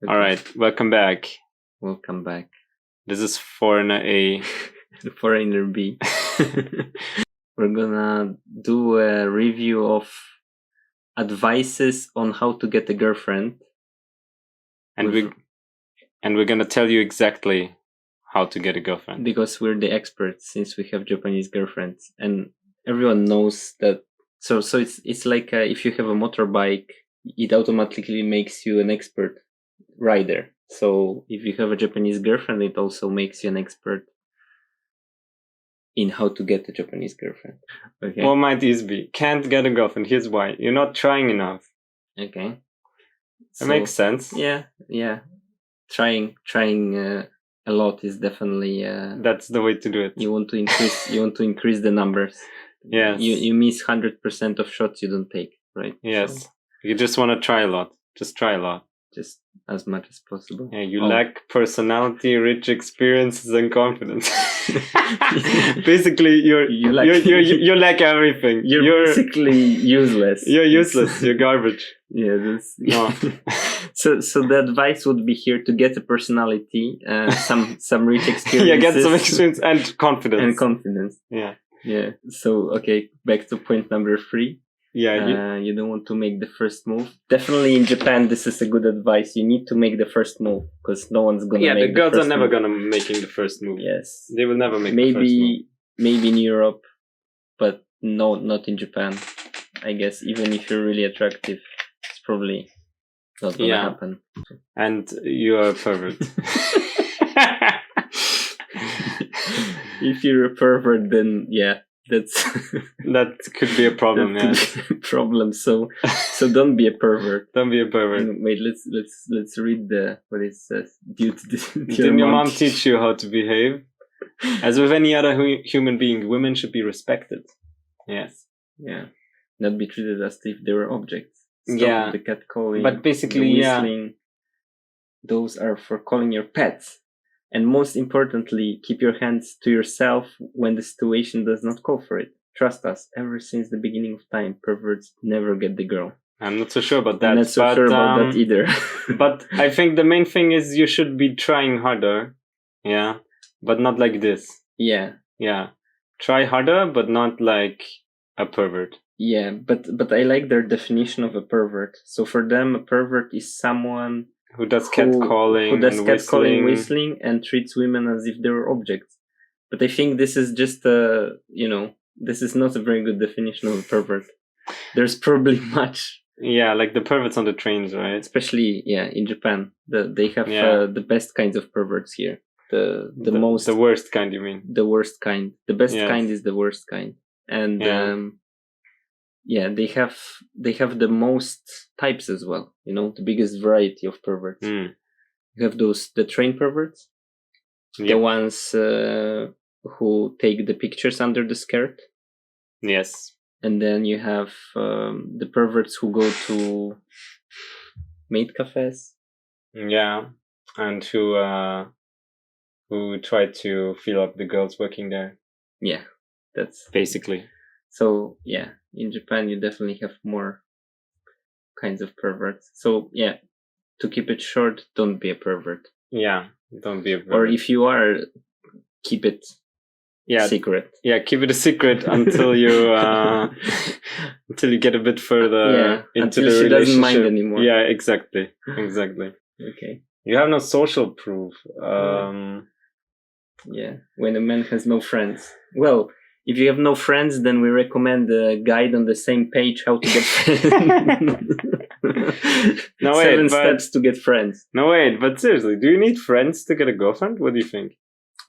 All right, welcome back. Welcome back. This is Foreigner A. Foreigner B. We're gonna do a review of advices on how to get a girlfriend. And we're gonna tell you exactly how to get a girlfriend. Because we're the experts, since we have Japanese girlfriends. And everyone knows that. So it's like if you have a motorbike, it automatically makes you an expert rider. So if you have a Japanese girlfriend, it also makes you an expert in how to get a Japanese girlfriend. Okay. What might these be? Can't get a girlfriend. Here's why. You're not trying enough. Okay. That makes sense. Yeah. Trying a lot is definitely that's the way to do it. You want to increase the numbers. Yes. You miss 100% of shots you don't take, right? Yes. So, you just want to try a lot. Just try a lot. Just as much as possible. Yeah, you lack personality, rich experiences, and confidence. Basically, you lack everything. You're basically useless. You're useless. You're garbage. Yeah. So the advice would be here to get a personality, some rich experiences. Yeah, get some experience and confidence. Yeah. So okay, back to point number 3. Yeah, you don't want to make the first move. Definitely in Japan, this is a good advice. You need to make the first move because no one's gonna. Yeah, make the girls are never move. gonna making the first move. Yes, they will never make the first move. Maybe in Europe, but no, not in Japan. I guess even if you're really attractive, it's probably not gonna happen. And you are a pervert. If you're a pervert, then that could be a problem. Problem. So don't be a pervert. Don't be a pervert. Wait, let's read what it says. Didn't your mom teach you how to behave? As with any other human being, women should be respected. Yes. Yeah. Not be treated as if they were objects. Stop the catcalling. But basically, the whistling. Those are for calling your pets. And most importantly, keep your hands to yourself when the situation does not call for it. Trust us, ever since the beginning of time, perverts never get the girl. I'm not so sure about that. I'm not so sure about that either. But I think the main thing is you should be trying harder. Yeah. But not like this. Yeah. Yeah. Try harder, but not like a pervert. Yeah, but I like their definition of a pervert. So for them, a pervert is someone who does catcalling, whistling, and treats women as if they were objects. But I think this is just this is not a very good definition of a pervert. There's probably much. Yeah, like the perverts on the trains, right? Especially, in Japan. They have the best kinds of perverts here. The worst kind, you mean? The worst kind. The best kind is the worst kind. And they have the most types as well. The biggest variety of perverts. You have the train perverts, the ones who take the pictures under the skirt. Yes. And then you have the perverts who go to maid cafes. Yeah, and who try to fill up the girls working there. Yeah, that's basically. So in Japan you definitely have more kinds of perverts. So to keep it short, don't be a pervert. Yeah, don't be a pervert. Or if you are, keep it secret. Yeah, keep it a secret until you until you get a bit further into the relationship. She doesn't mind anymore. Yeah, exactly. Okay. You have no social proof. When a man has no friends. Well, if you have no friends, then we recommend a guide on the same page how to get friends. No, 7 steps to get friends. No, wait, but seriously, do you need friends to get a girlfriend? What do you think?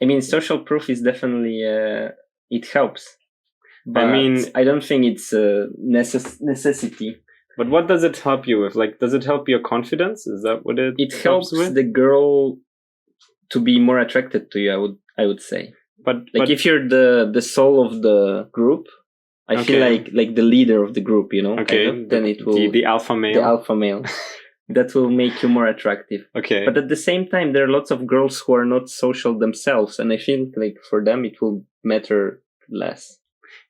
I mean, social proof is definitely, it helps. But I don't think it's a necessity. But what does it help you with? Like, does it help your confidence? Is that what it helps with? The girl to be more attracted to you, I would say. But if you're the soul of the group, I feel like the leader of the group, Okay. Then it will the alpha male. The alpha male. That will make you more attractive. Okay. But at the same time, there are lots of girls who are not social themselves, and I think like for them it will matter less.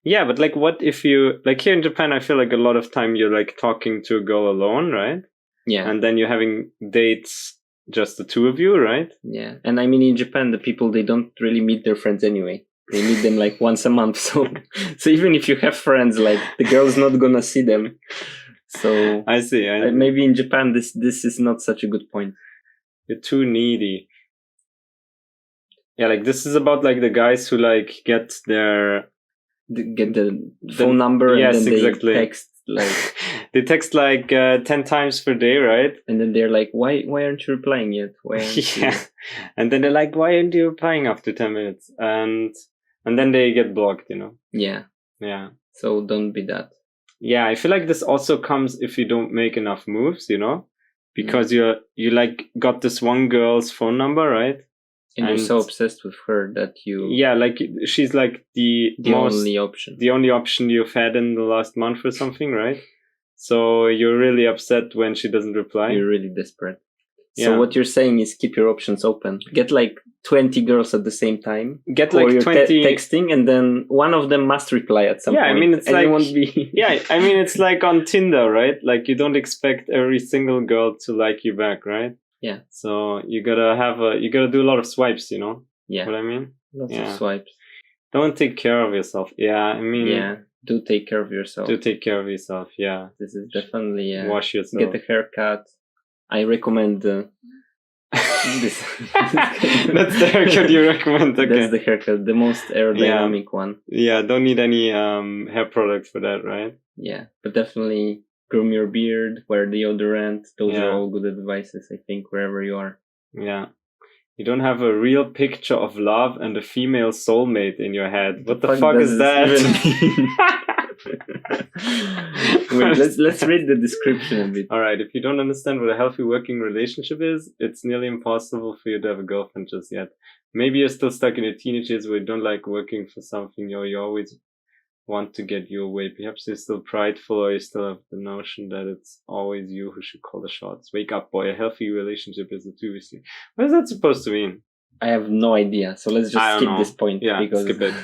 Yeah, but like what if you like here in Japan, I feel like a lot of time you're like talking to a girl alone, right? Yeah. And then you're having dates, just the two of you, right? Yeah. And I mean, in Japan, the people, they don't really meet their friends anyway. They meet them like once a month. So even if you have friends, like the girl's not gonna see them. So I see. Maybe in Japan, this is not such a good point. You're too needy. Yeah, like this is about like the guys who like get the phone number and then exactly. they text like they text like 10 times per day, right? And then they're like, why aren't you replying yet? Why aren't you? And then they're like, why aren't you replying after 10 minutes? And then they get blocked, Yeah. So don't be that. Yeah, I feel like this also comes if you don't make enough moves, because you like got this one girl's phone number, right? And you're so obsessed with her that you... Yeah, like she's like the only option. The only option you've had in the last month or something, right? So you're really upset when she doesn't reply. You're really desperate. Yeah. So what you're saying is keep your options open. Get like 20 girls at the same time. Get like 20 texting, and then one of them must reply at some point. Yeah, I mean it's like won't be... Yeah, I mean it's like on Tinder, right? Like you don't expect every single girl to like you back, right? Yeah. So you gotta do a lot of swipes, Yeah. What I mean? Lots of swipes. Don't take care of yourself. Yeah, I mean... Yeah, do take care of yourself. Do take care of yourself, yeah. This is definitely... Wash yourself. Get a haircut. I recommend... this. That's the haircut you recommend, okay. That's the haircut, the most aerodynamic one. Yeah, don't need any hair product for that, right? Yeah, but definitely groom your beard, wear deodorant. Those are all good advices, I think, wherever you are. Yeah. You don't have a real picture of love and a female soulmate in your head. What the fuck is that? Wait, let's read the description a bit. Alright, if you don't understand what a healthy working relationship is, it's nearly impossible for you to have a girlfriend just yet. Maybe you're still stuck in your teenage years where you don't like working for something, or you always want to get your way. Perhaps you're still prideful, or you still have the notion that it's always you who should call the shots. Wake up, boy. A healthy relationship is obviously. What is that supposed to mean? I have no idea. So let's just skip this point. Yeah, skip it.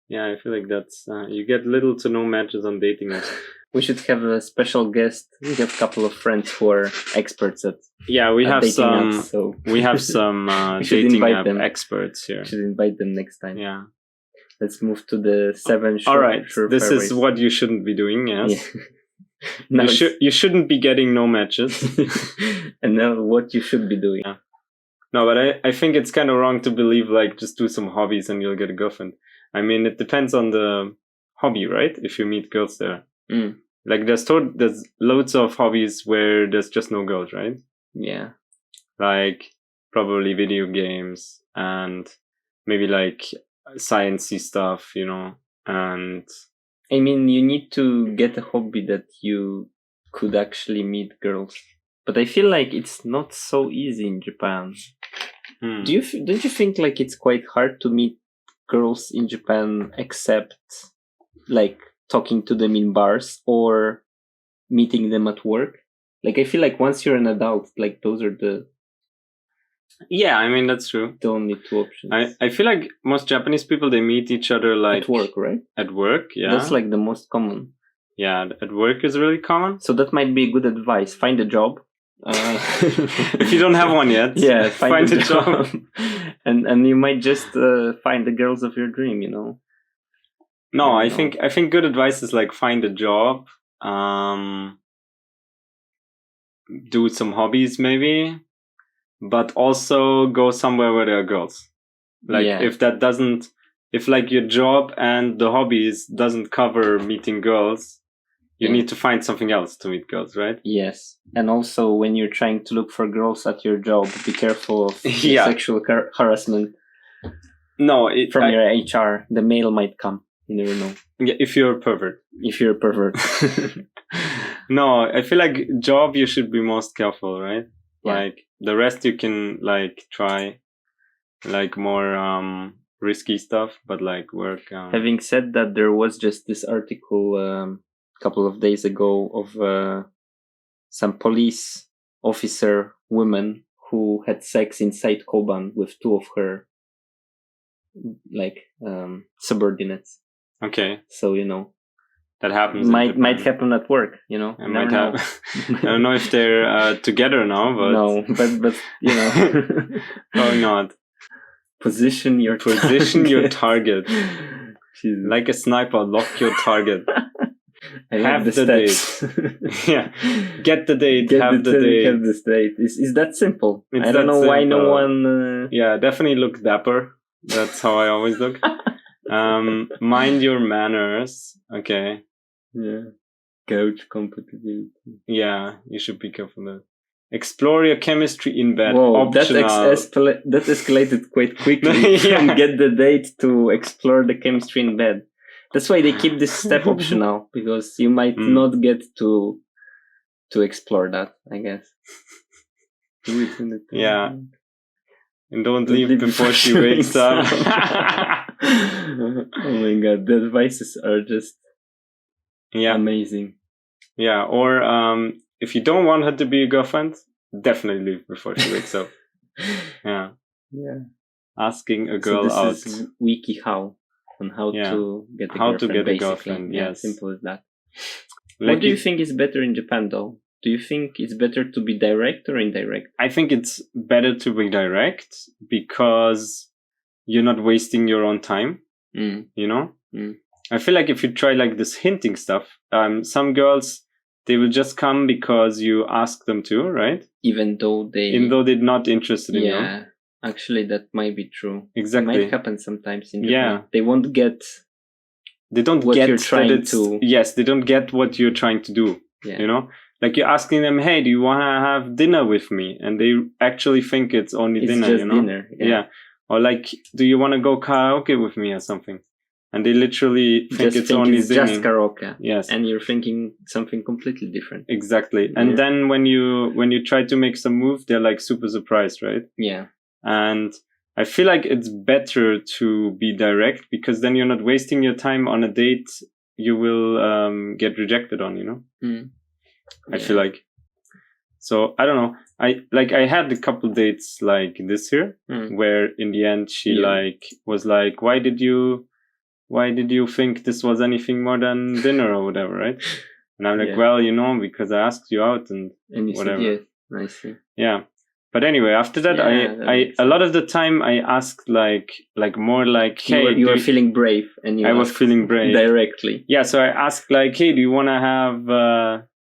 Yeah, I feel like that's... you get little to no matches on dating apps. We should have a special guest. We have a couple of friends who are experts at... Yeah, we have some... Apps, so. We have some dating app experts here. We should invite them next time. Yeah. Let's move to the 7 All right, this is what you shouldn't be doing, yes. Yeah. You shouldn't be getting no matches. And now what you should be doing. Yeah. No, but I think it's kind of wrong to believe like just do some hobbies and you'll get a girlfriend. I mean, it depends on the hobby, right? If you meet girls there. Like there's loads of hobbies where there's just no girls, right? Yeah. Like probably video games and maybe like sciencey stuff, and I mean, you need to get a hobby that you could actually meet girls. But I feel like it's not so easy in Japan. Don't you think like it's quite hard to meet girls in Japan, except like talking to them in bars or meeting them at work? Like I feel like once you're an adult, like those are the... Yeah, I mean that's true. The only two options. I feel like most Japanese people, they meet each other like at work, right? At work, yeah. That's like the most common. Yeah, at work is really common. So that might be good advice. Find a job. If you don't have one yet, yeah, find a job. and you might just find the girls of your dream, No, I think good advice is like find a job, do some hobbies maybe, but also go somewhere where there are girls. Like if like your job and the hobbies doesn't cover meeting girls, you need to find something else to meet girls, right? Yes. And also when you're trying to look for girls at your job, be careful of sexual harassment. No, from your HR. The mail might come. You never know. Yeah, if you're a pervert. No, I feel like job you should be most careful, right? Yeah. Like the rest you can like try like more risky stuff, but like work. Having said that, there was just this article couple of days ago of some police officer women who had sex inside Koban with two of her like subordinates. Okay. So that happens. in Might Japan. happen at work, you know. It might have. I don't know if they're together now, but no, but you know, probably not. Position your target. Jesus. Like a sniper, lock your target. I have like the date. Yeah, get the date. Have the date. Have this date. Is that simple? It's I don't know why no one. Yeah, definitely look dapper. That's how I always look. Mind your manners. Okay. Yeah. Couch compatibility. Yeah, you should be careful of that. Explore your chemistry in bed. Whoa, optional. that escalated quite quickly from get the date to explore the chemistry in bed. That's why they keep this step optional, because you might not get to explore that, I guess. Do it in the yeah. And don't leave before she wakes up. Oh my god, the advices are just amazing. Yeah, or if you don't want her to be your girlfriend, definitely leave before she wakes up. Yeah. Asking a girl out. This is WikiHow on how to get a girlfriend. Yes. Simple as that. What do you think is better in Japan, though? Do you think it's better to be direct or indirect? I think it's better to be direct because you're not wasting your own time. You know? I feel like if you try like this hinting stuff, some girls, they will just come because you ask them to, right? Even though they're not interested in you. Yeah, actually, that might be true. Exactly. It might happen sometimes in Japan. Yeah. They won't get. They don't what get you're trying to. Yes, they don't get what you're trying to do. Yeah. You know, like you're asking them, "Hey, do you want to have dinner with me?" And they actually think it's only dinner. Just you know? Dinner. Yeah. Or like, "Do you want to go karaoke with me or something?" And they literally think it's only it's singing. just karaoke. Yes. And you're thinking something completely different. Exactly. And then when you try to make some move, they're like super surprised, right? Yeah. And I feel like it's better to be direct because then you're not wasting your time on a date you will get rejected on, you know? I feel like. So I don't know. I had a couple dates like this year where in the end she was like, why did you think this was anything more than dinner or whatever, right? And I'm like, well, you know, because I asked you out and you whatever. Said yes. I see. Yeah. But anyway, after that, I a lot of the time I asked like more like, hey, you were feeling brave, and I was feeling brave directly. Yeah. So I asked like, hey, do you want to have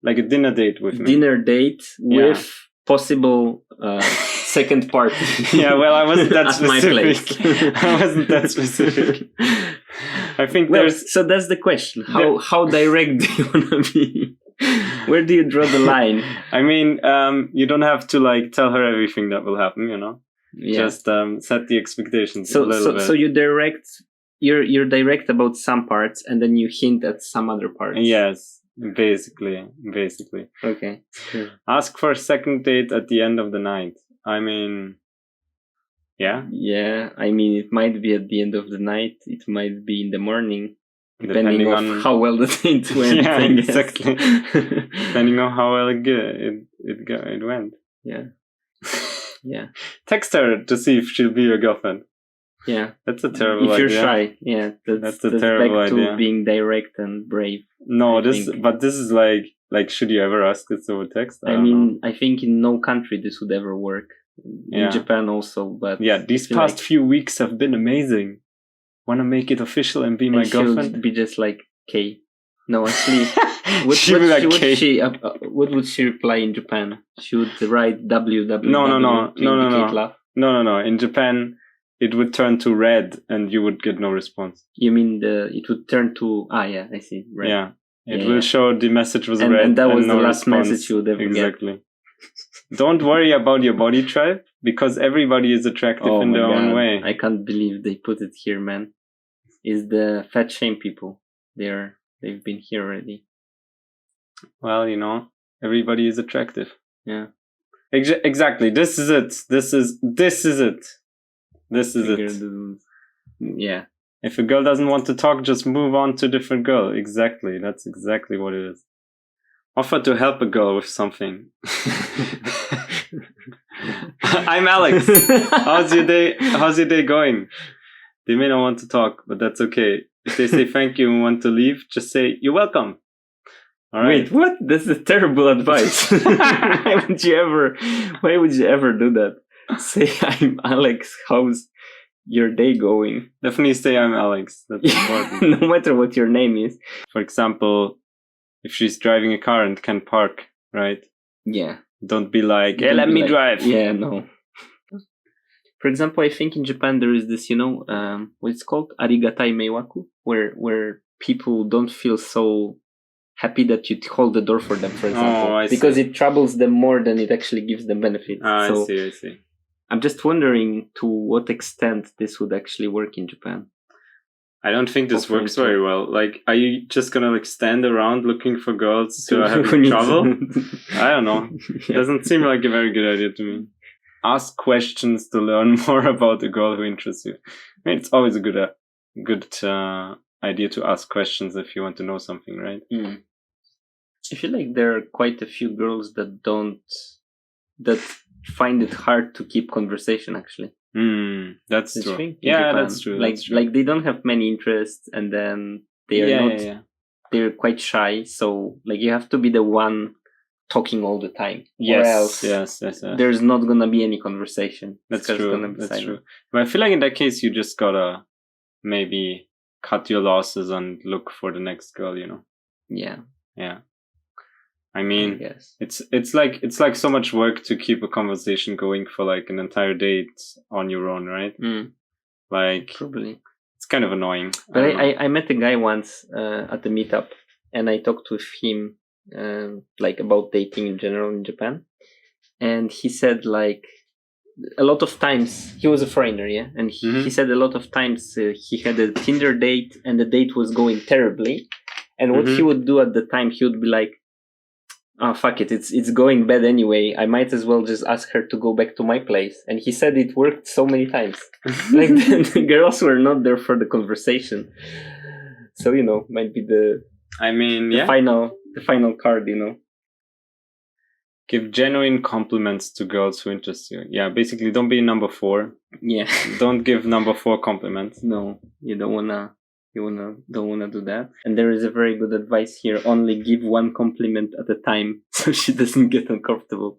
like a dinner date with me? Dinner date with possible second party. Yeah. Well, I wasn't that at specific. My place. I wasn't that specific. I think so that's the question. How direct do you want to be? Where do you draw the line? I mean, you don't have to like tell her everything that will happen, you know. Yeah. Just set the expectations a little bit. So you direct. You're direct about some parts, and then you hint at some other parts. Yes, basically. Okay. Ask for a second date at the end of the night. I mean, yeah. Yeah, I mean, it might be at the end of the night. It might be in the morning. Depending on how well the date went. Yeah, exactly. Depending on how well it went. Yeah. Yeah. Text her to see if she'll be your girlfriend. Yeah. That's a terrible idea. If you're shy, yeah. That's a terrible back idea. To being direct and brave. No, this is like, should you ever ask this over text? I mean, I think in no country this would ever work. In Japan also, but yeah, these past few weeks have been amazing. Want to make it official and be my girlfriend? She would be just like K. No, actually, what would she reply in Japan? She would write www. No. In Japan, it would turn to red, and you would get no response. You mean it would turn to yeah, I see. Red. Yeah, it will show the message was red, and that was the last response. message you would ever Exactly. Don't worry about your body type because everybody is attractive in their own way. I can't believe they put it here, man. Is the fat shame people? They've been here already. Well, you know, everybody is attractive. Yeah. Exactly. This is it. This is it. Yeah. If a girl doesn't want to talk, just move on to a different girl. Exactly. That's exactly what it is. Offer to help a girl with something. I'm Alex. How's your day going? They may not want to talk, but that's okay. If they say thank you and want to leave, just say you're welcome. All right. Wait, what? That's a terrible advice. Why would you ever do that? Say, I'm Alex. How's your day going? Definitely say I'm Alex. That's important. No matter what your name is. For example, if she's driving a car and can park, right? Yeah. Don't be like, yeah, let me drive. Yeah, no. For example, I think in Japan there is this, what it's called? Arigatai meiwaku, where people don't feel so happy that you hold the door for them, for example, because it troubles them more than it actually gives them benefits. I see. I'm just wondering to what extent this would actually work in Japan. I don't think this works very well. Like, are you just gonna like stand around looking for girls who are having trouble? I don't know. Yeah. Doesn't seem like a very good idea to me. Ask questions to learn more about a girl who interests you. I mean, it's always a good idea to ask questions if you want to know something, right? Mm. I feel like there are quite a few girls that find it hard to keep conversation, actually. That's true. Yeah, that's true. Like they don't have many interests, and then they are not. They're quite shy, so like you have to be the one talking all the time. Yes. There's not gonna be any conversation. That's true. That's true. But I feel like in that case, you just gotta maybe cut your losses and look for the next girl. Yeah. I mean, it's like so much work to keep a conversation going for like an entire date on your own, right? Like, probably it's kind of annoying. But I met a guy once at the meetup, and I talked with him like about dating in general in Japan, and he said like a lot of times he was a foreigner, and he said a lot of times he had a Tinder date and the date was going terribly, and what he would do at the time, he would be like, oh fuck it, it's going bad anyway, I might as well just ask her to go back to my place. And he said it worked so many times. Like the girls were not there for the conversation, so might be the final card. Give genuine compliments to girls who interest you. Yeah, basically don't be number 4. Yeah. Don't give number 4 compliments. No, you don't wanna do that. And there is a very good advice here: only give one compliment at a time, so she doesn't get uncomfortable.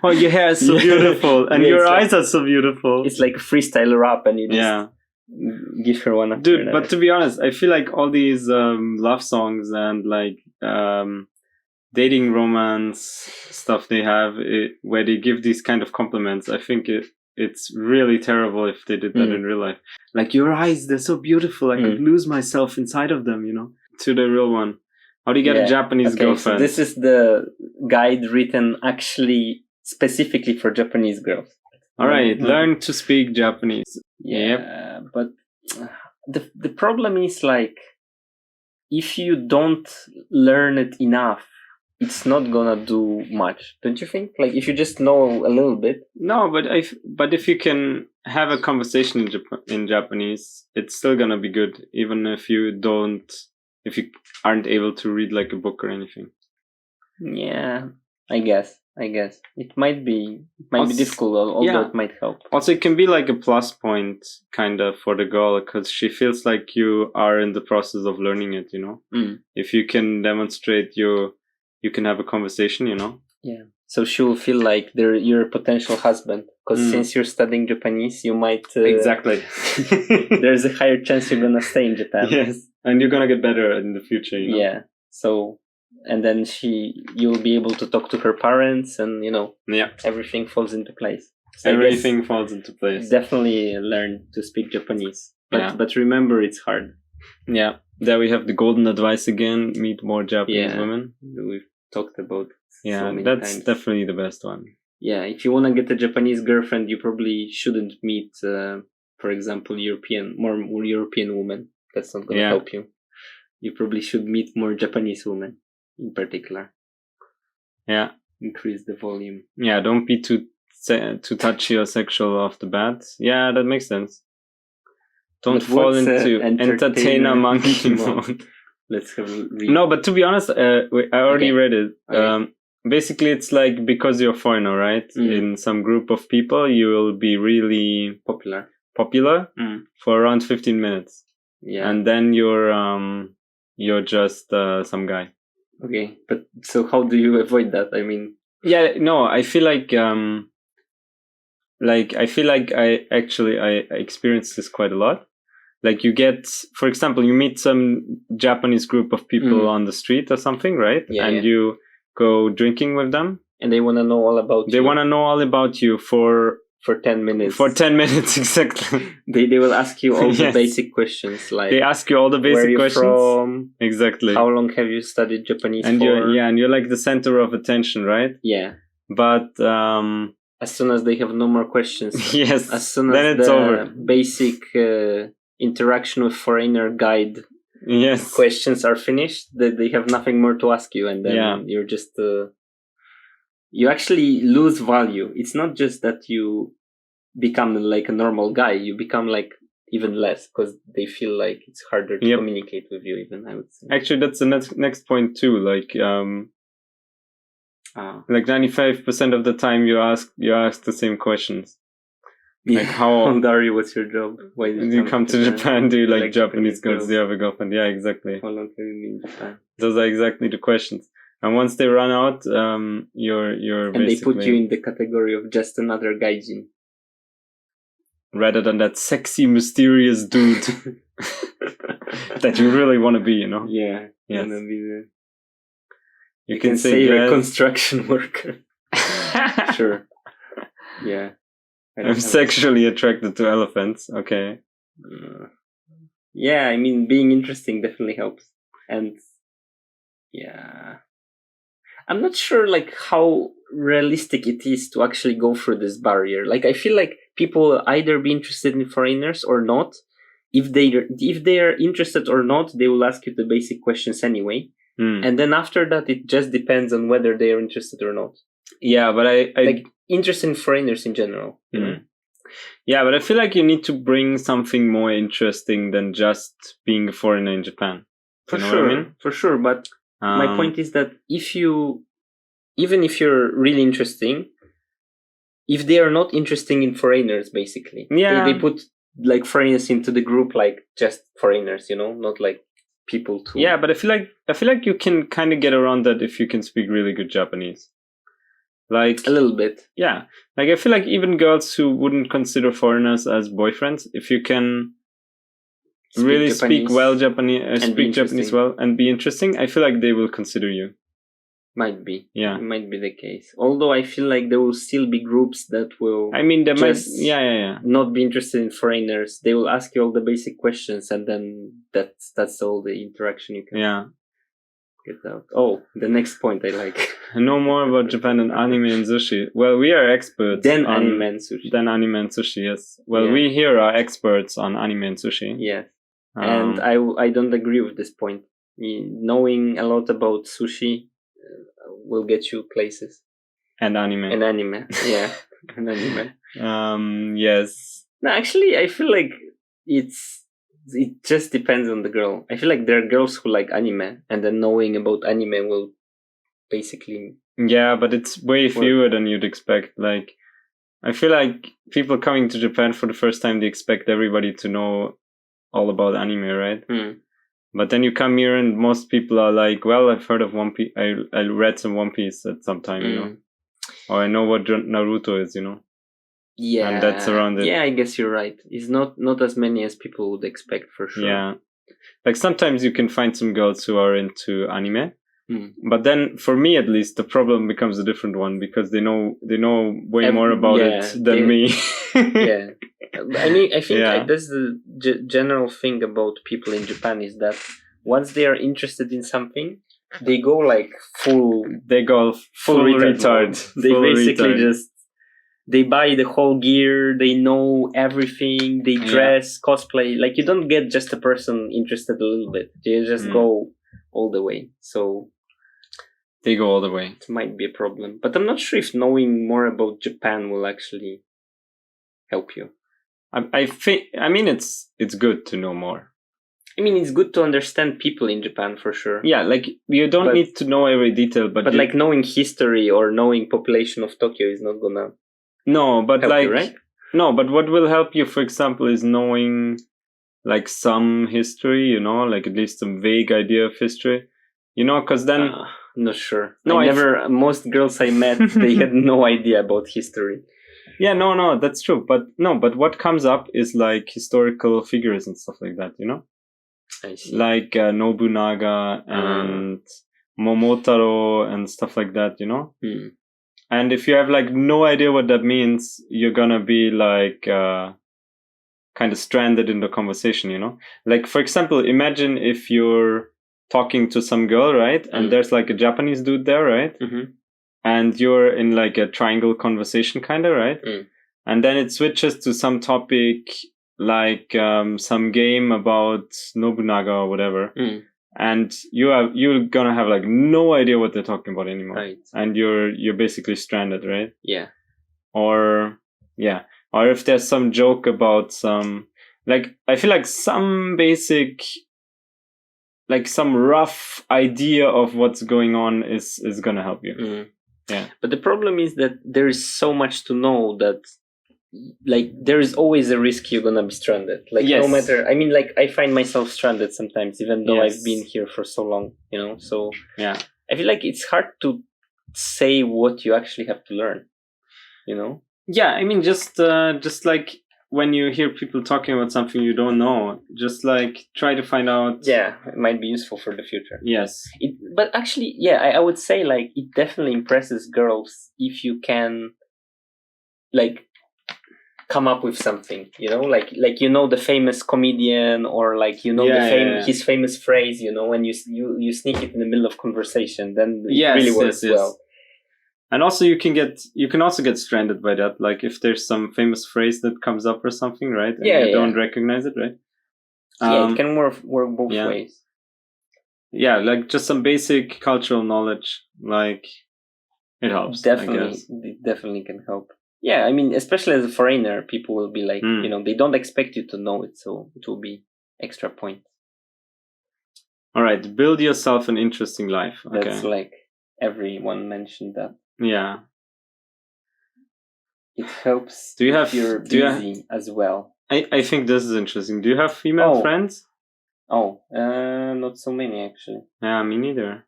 Oh, your hair is so beautiful, and your eyes are so beautiful. It's like a freestyle rap, and you just give her one after another. But to be honest, I feel like all these love songs and like dating romance stuff they have, where they give these kind of compliments, I think it's really terrible if they did that in real life. Like, your eyes, they're so beautiful, I could lose myself inside of them, To the real one. How do you get a Japanese girlfriend? So this is the guide written actually specifically for Japanese girls. All right, learn to speak Japanese. Yeah, but the problem is, like, if you don't learn it enough, it's not gonna do much, don't you think? Like, if you just know a little bit. No, but if you can have a conversation in Japanese, it's still gonna be good, even if you aren't able to read like a book or anything. Yeah, I guess it might be difficult, although it might help. Also, it can be like a plus point kind of for the girl, because she feels like you are in the process of learning it. If you can demonstrate you can have a conversation, Yeah. So she will feel like you're a potential husband, because since you're studying Japanese, you might exactly. There's a higher chance you're gonna stay in Japan. Yes, and you're gonna get better in the future. Yeah. So, and then you'll be able to talk to her parents, and everything falls into place. So everything falls into place. Definitely learn to speak Japanese, but remember, it's hard. Yeah. There we have the golden advice again: meet more Japanese women. We've talked about. That's times. Definitely the best one. Yeah, if you want to get a Japanese girlfriend, you probably shouldn't meet, for example, more European women. That's not going to help you. You probably should meet more Japanese women, in particular. Yeah, increase the volume. Yeah, don't be too touchy or sexual off the bat. Yeah, that makes sense. Don't fall into entertainer monkey mode. Let's have a read. No, but to be honest, I already read it. Okay. Basically, it's like, because you're a foreigner, right? In some group of people, you will be really popular for around 15 minutes. Yeah. and then you're just some guy. Okay, but so how do you avoid that? I mean, Yeah, no, I feel like I experienced this quite a lot. Like you get, for example, you meet some Japanese group of people on the street or something, right? Yeah, and yeah. you go drinking with them. And they want to know all about They you. want to know all about you for 10 minutes. For 10 minutes, exactly. They will ask you all the Yes. basic questions, like They ask you all the where basic you questions. from, Exactly. how long have you studied Japanese And for? you're like the center of attention, right? Yeah. But as soon as they have no more questions, yes, as soon then as it's the over. basic interaction with foreigner guide Yes. questions are finished, they have nothing more to ask you, and then you're just you actually lose value. It's not just that you become like a normal guy, you become like even less, because they feel like it's harder to communicate with you, even, I would say. Actually, that's the next point too. Like 95% of the time you ask the same questions. Yeah. Like how old are you? What's your job? Why did you come to Japan? Do you like Japanese girls? Do you girls? have a girlfriend? Yeah, exactly. How long have you been in Japan? Those are exactly the questions. And once they run out, you're and basically, they put you in the category of just another gaijin, rather than that sexy, mysterious dude that you really want to be, you know? Yeah. Yes. Wanna be the... You can say yes. a construction worker. Sure. Yeah. I'm sexually attracted to elephants. Okay. Yeah, I mean, being interesting definitely helps. And yeah, I'm not sure like how realistic it is to actually go through this barrier. Like, I feel like people will either be interested in foreigners or not. If they are interested or not, they will ask you the basic questions anyway. And then after that, it just depends on whether they are interested or not. Yeah, but I like interest in foreigners in general. You know? Yeah, but I feel like you need to bring something more interesting than just being a foreigner in Japan. For sure, I mean? For sure. But my point is that even if you're really interesting, if they are not interested in foreigners, basically, they put like foreigners into the group, like just foreigners, you know, not like people too. Yeah, but I feel like you can kind of get around that if you can speak really good Japanese. Like a little bit. Yeah. Like I feel like even girls who wouldn't consider foreigners as boyfriends, if you can really speak well Japanese, speak Japanese well and be interesting, I feel like they will consider you. Might be. Yeah. It might be the case. Although I feel like there will still be groups that will not be interested in foreigners. They will ask you all the basic questions, and then that's all the interaction you can get out. Oh, the next point I like. Know more about Japan than anime and sushi. Well, we are experts on anime and sushi. Then anime and sushi, yes. Well, we here are experts on anime and sushi. Yes. And I don't agree with this point. Knowing a lot about sushi will get you places. And anime. Yeah. And anime. Yes. No, actually, I feel like it just depends on the girl. I feel like there are girls who like anime, and then knowing about anime will basically... Yeah, but it's way fewer than you'd expect. Like, I feel like people coming to Japan for the first time, they expect everybody to know all about anime, right? But then you come here and most people are like, well, I've heard of One Piece. I read some One Piece at some time, you know. Or I know what Naruto is, you know. Yeah. And that's around it. Yeah, I guess you're right. It's not as many as people would expect, for sure. Yeah. Like sometimes you can find some girls who are into anime. But then for me at least the problem becomes a different one, because they know way more about it than me. Yeah. I mean, I think that's the general thing about people in Japan, is that once they are interested in something, they go like full retard. They basically just they buy the whole gear, they know everything, they dress, cosplay. Like, you don't get just a person interested a little bit. They just go all the way. So they go all the way. It might be a problem. But I'm not sure if knowing more about Japan will actually help you. I mean, it's good to know more. I mean, it's good to understand people in Japan, for sure. Yeah, like, you don't need to know every detail, but like knowing history or knowing population of Tokyo is not gonna help you, right? No, but what will help you, for example, is knowing like some history, you know, like at least some vague idea of history, you know, because then not sure. No, most girls I met, they had no idea about history. Yeah, no, that's true. But what comes up is like historical figures and stuff like that, you know? I see. Like Nobunaga and Momotaro and stuff like that, you know? Hmm. And if you have like no idea what that means, you're gonna be like kind of stranded in the conversation, you know? Like, for example, imagine if you're talking to some girl, right? And there's like a Japanese dude there, right? Mm-hmm. And you're in like a triangle conversation kind of, right? And then it switches to some topic like some game about Nobunaga or whatever. And you're gonna have like no idea what they're talking about anymore. Right. And you're basically stranded, right? Yeah. Or if there's some joke about some, like, I feel like some basic, like some rough idea of what's going on is gonna help you. Yeah. But the problem is that there is so much to know that, like, there is always a risk you're gonna be stranded. Like, no matter, I mean, like, I find myself stranded sometimes, even though I've been here for so long, you know? So, yeah. I feel like it's hard to say what you actually have to learn, you know? Yeah, I mean, just like when you hear people talking about something you don't know, just like try to find out. Yeah, it might be useful for the future. Yes. But actually, yeah, I would say like it definitely impresses girls if you can, like, come up with something, you know, like you know the famous comedian, or like you know his famous phrase, you know, when you sneak it in the middle of conversation, then it really works well. And also you can also get stranded by that, like if there's some famous phrase that comes up or something, right? And you don't recognize it, right? Yeah, it can work both ways. Yeah, like just some basic cultural knowledge, like it helps. Definitely, it definitely can help. Yeah, I mean, especially as a foreigner, people will be like, you know, they don't expect you to know it, so it will be extra point. All right, build yourself an interesting life. Okay. That's like everyone mentioned that. Yeah. It helps if you're busy as well. I think this is interesting. Do you have female friends? Not so many actually. Yeah, me neither.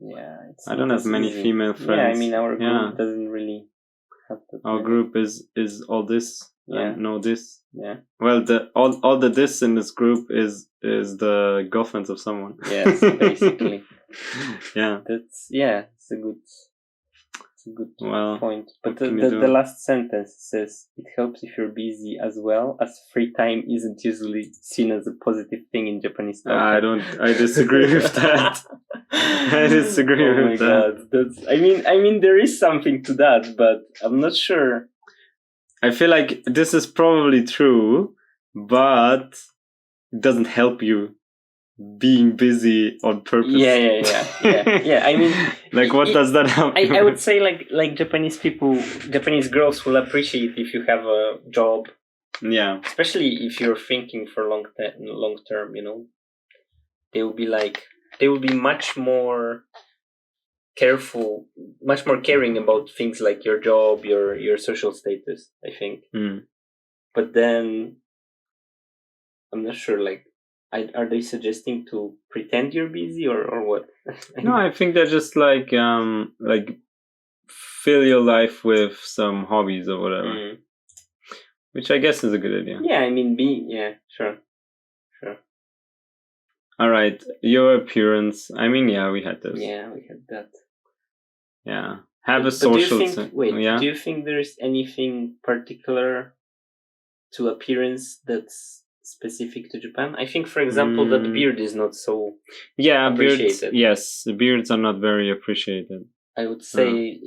Yeah, I don't have many female friends. Yeah, I mean, our group doesn't really have that. Our group is all this and no this. Yeah. Well, all the this in this group is the girlfriends of someone. Yes, basically. Yeah. It's a good point. But the last sentence says, it helps if you're busy as well, as free time isn't usually seen as a positive thing in Japanese culture. I disagree with that. I disagree with that. God. I mean there is something to that, but I'm not sure. I feel like this is probably true, but it doesn't help you being busy on purpose. Yeah. I mean, like, what does that help you? I would say like Japanese girls will appreciate if you have a job. Yeah. Especially if you're thinking for long term, you know. They will be much more careful, much more caring about things like your job, your social status, I think. But then I'm not sure, like, are they suggesting to pretend you're busy or what? No, I think they're just like fill your life with some hobbies or whatever, which I guess is a good idea. Yeah, I mean, sure. All right, your appearance. I mean, yeah, we had this. Yeah, we had that. Yeah, have a social. Do you think there is anything particular to appearance that's specific to Japan? I think, for example, that beard is not so appreciated. Yes, beards are not very appreciated. I would say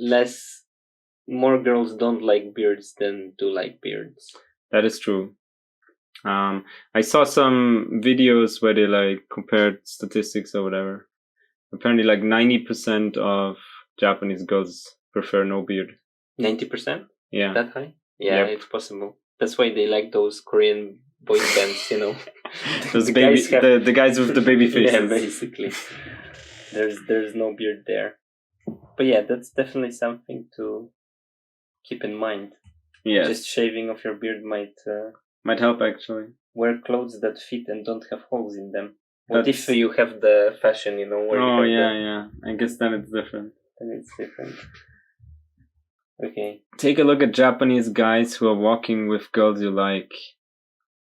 more girls don't like beards than do like beards. That is true. I saw some videos where they like compared statistics or whatever. Apparently, like 90% of Japanese girls prefer no beard. 90%? Yeah. That high? Yeah, It's possible. That's why they like those Korean boy bands, you know. the guys with the baby faces. Yeah, basically. There's no beard there. But yeah, that's definitely something to keep in mind. Yeah. Just shaving off your beard might Might help actually. Wear clothes that fit and don't have holes in them. What if That's- you have the fashion, where you Oh have yeah. I guess then it's different. then it's different. Okay. Take a look at Japanese guys who are walking with girls you like.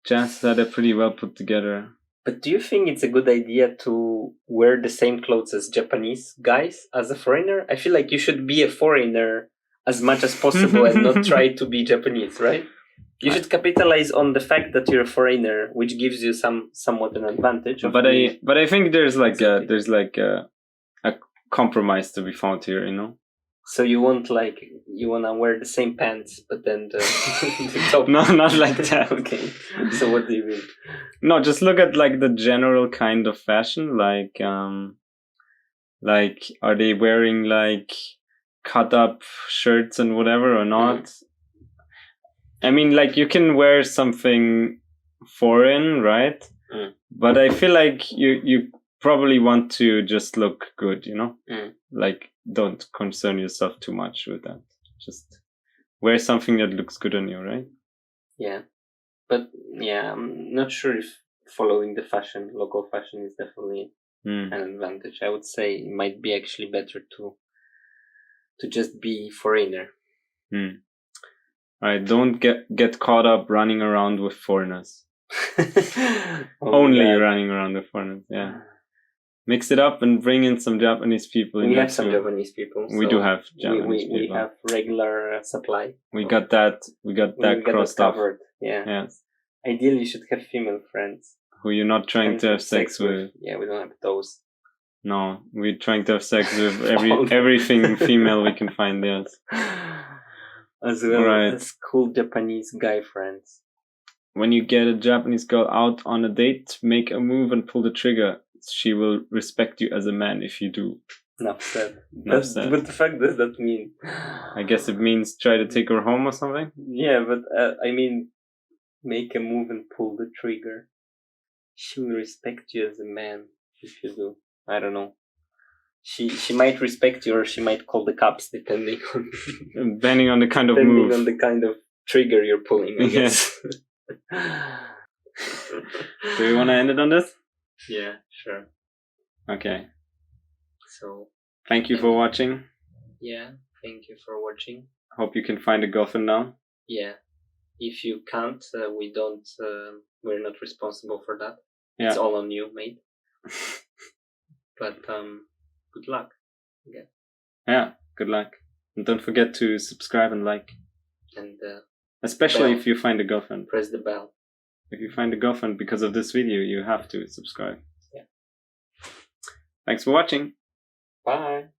Chances are they're pretty well put together. But do you think it's a good idea to wear the same clothes as Japanese guys as a foreigner? I feel like you should be a foreigner as much as possible and not try to be Japanese, right? You should capitalize on the fact that you're a foreigner, which gives you somewhat an advantage. But I think there's like a compromise to be found here, you know. So you wanna wear the same pants, but then the top. No, not like that. Okay. So what do you mean? No, just look at like the general kind of fashion. Like are they wearing like cut up shirts and whatever or not? I mean, like you can wear something foreign, right? But I feel like you probably want to just look good, you know? Like don't concern yourself too much with that. Just wear something that looks good on you, right? Yeah. But yeah, I'm not sure if following the local fashion is definitely an advantage. I would say it might be actually better to just be foreigner. Alright, don't get caught up running around with foreigners. Only running around with foreigners, yeah. Mix it up and bring in some Japanese people. We have some Japanese people. We do have Japanese people. We have regular supply. We got that crossed off. Yeah. Yes. Ideally, you should have female friends. Who you're not trying to have sex with. Yeah, we don't have those. No, we're trying to have sex with everything female we can find, yes. As well as cool Japanese guy friends. When you get a Japanese girl out on a date, make a move and pull the trigger. She will respect you as a man if you do. Enough said. What the fuck does that mean? I guess it means try to take her home or something. Yeah, but I mean, make a move and pull the trigger. She will respect you as a man if you do. I don't know. She might respect you, or she might call the cops, depending on the kind of move. Depending on the kind of trigger you're pulling, I guess. Do you want to end it on this? Yeah, sure. Okay. So, thank you for watching. Yeah, thank you for watching. Hope you can find a girlfriend now. Yeah. If you can't, we're not responsible for that. Yeah. It's all on you, mate. But good luck. Yeah, good luck. And don't forget to subscribe and like. And especially if you find a girlfriend. Press the bell. If you find a girlfriend because of this video, you have to subscribe. Yeah. Thanks for watching. Bye.